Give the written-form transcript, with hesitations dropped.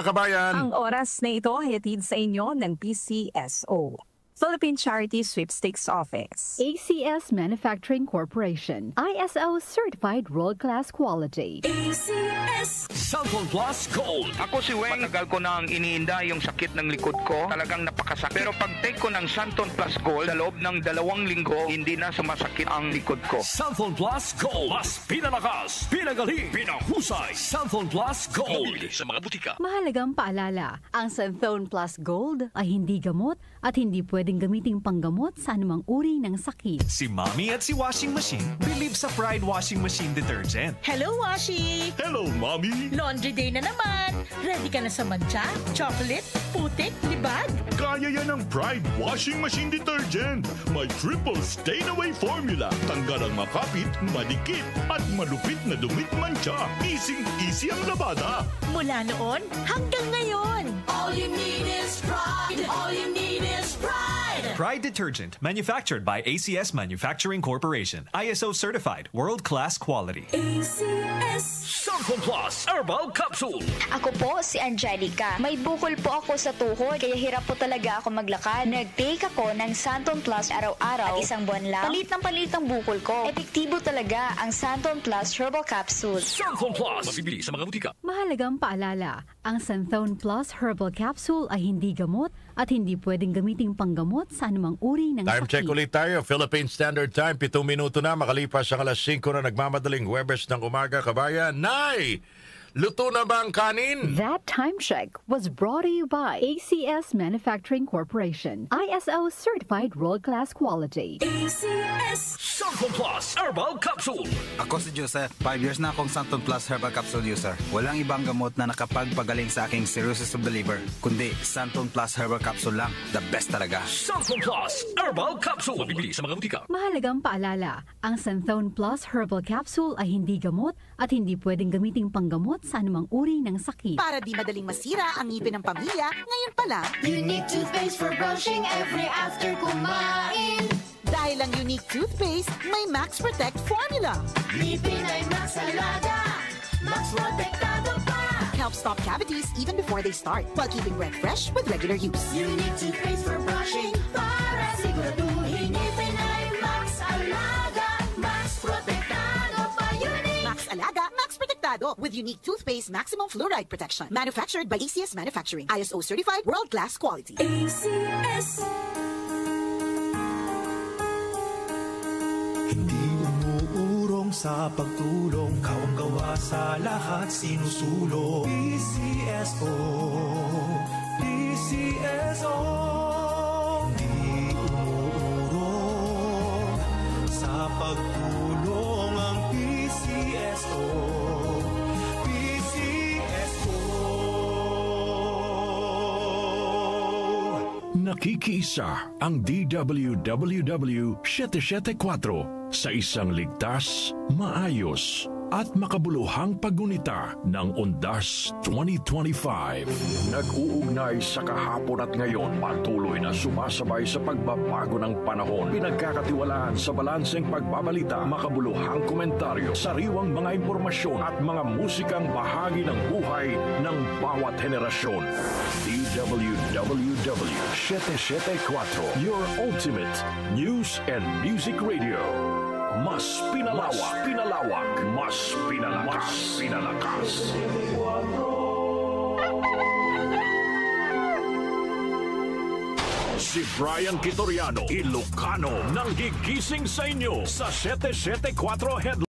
Kabayan. Ang oras na ito ay hatid sa inyo ng PCSO, Philippine Charity Sweepstakes Office. ACS Manufacturing Corporation, ISO Certified World-Class Quality. ACS Cellphone Plus Gold. Ako si Weng, matagal ko nang iniinda yung sakit ng likod ko. Talagang napakasakit. Pero pag take ko ng Santon Plus Gold, sa loob ng 2 linggo, hindi na sumasakit ang likod ko. Cellphone Plus Gold. Mas pinalakas, pinagaling, pinahusay. Cellphone Plus Gold. Mabili sa mga butika. Mahalagang paalala, ang Santhone Plus Gold ay hindi gamot at hindi pwedeng gamiting panggamot sa anumang uri ng sakit. Si Mommy at si Washing Machine believe sa Pride Washing Machine Detergent. Hello, Washi! Hello, Mommy! Laundry day na naman! Ready ka na sa mancha, chocolate, putik, libag? Kaya yan ang Pride Washing Machine Detergent. May triple stain-away formula. Tanggal ang makapit, madikit, at malupit na dumit mancha. Easy ang labada. Mula noon hanggang ngayon. All you need is pride. All you need is pride. Pride Detergent, manufactured by ACS Manufacturing Corporation. ISO certified, world-class quality. ACS Cellphone Plus Herbal Capsule. Ako po si Angelica. May bukol po ako sa tuhod, kaya hirap po talaga ako maglakad. Nag-take ako ng Santon Plus araw-araw at 1 buwan lang. Palit ang bukol ko. Epektibo talaga ang Santon Plus Herbal Capsule. Cellphone Plus. Mabibili sa mga butika. Mahalagang paalala, ang Santhone Plus Herbal Capsule ay hindi gamot at hindi pwedeng gamiting panggamot sa anumang uri ng Time sakit. check ulit tayo. Philippine Standard Time, 7 minuto na. Makalipas ang alas 5 na nagmamadaling Huwebes ng umaga, kabayan. Nay! Luto na ba ang kanin? That time check was brought to you by ACS Manufacturing Corporation, ISO Certified World-Class Quality. ACS Cellphone Plus Herbal Capsule. Ako si Joseph. 5 years na akong Santon Plus Herbal Capsule user. Walang ibang gamot na nakapagpagaling sa aking cirrhosis of the liver, kundi Santon Plus Herbal Capsule lang. The best talaga. Cellphone Plus Herbal Capsule. Mabibili sa mga butika. Mahalagang paalala, ang Santhone Plus Herbal Capsule ay hindi gamot at hindi pwedeng gamiting panggamot sa anumang uri ng sakit. Para di madaling masira ang ngipin ng pamilya, ngayon pa lang, Unique toothpaste for brushing every after kumain. dahil ang Unique Toothpaste may Max Protect formula. Ngipin ay Max Alaga, Max Protektado pa. Helps stop cavities even before they start, while keeping breath fresh with regular use. Unique toothpaste for brushing para siguraduhin ngipin ay Max Alaga, Max Protektado pa. Unique Max Alaga, Max Protectado with Unique Toothpaste Maximum Fluoride Protection. Manufactured by ACS Manufacturing, ISO certified, world-class quality. ACS Hindi umuurong sa pagtulong, kawang gawa sa lahat sinusulong. PCSO, PCSO. Hindi umuurong sa pagtulong ang PCSO, PCSO. Nakikiisa ang DWWW 774 sa isang ligtas, maayos at makabuluhang paggunita ng Undas 2025. Nag-uugnay sa kahapon at ngayon, patuloy na sumasabay sa pagbabago ng panahon. Pinagkakatiwalaan sa balanseng pagbabalita, makabuluhang komentaryo, sariwang mga impormasyon at mga musikang bahagi ng buhay ng bawat henerasyon. DWWW 774, your ultimate news and music radio. Mas pinalawak, mas pinalakas. Si Brian Kitoriano, Ilocano, nang gigising sa inyo sa 774 Headline.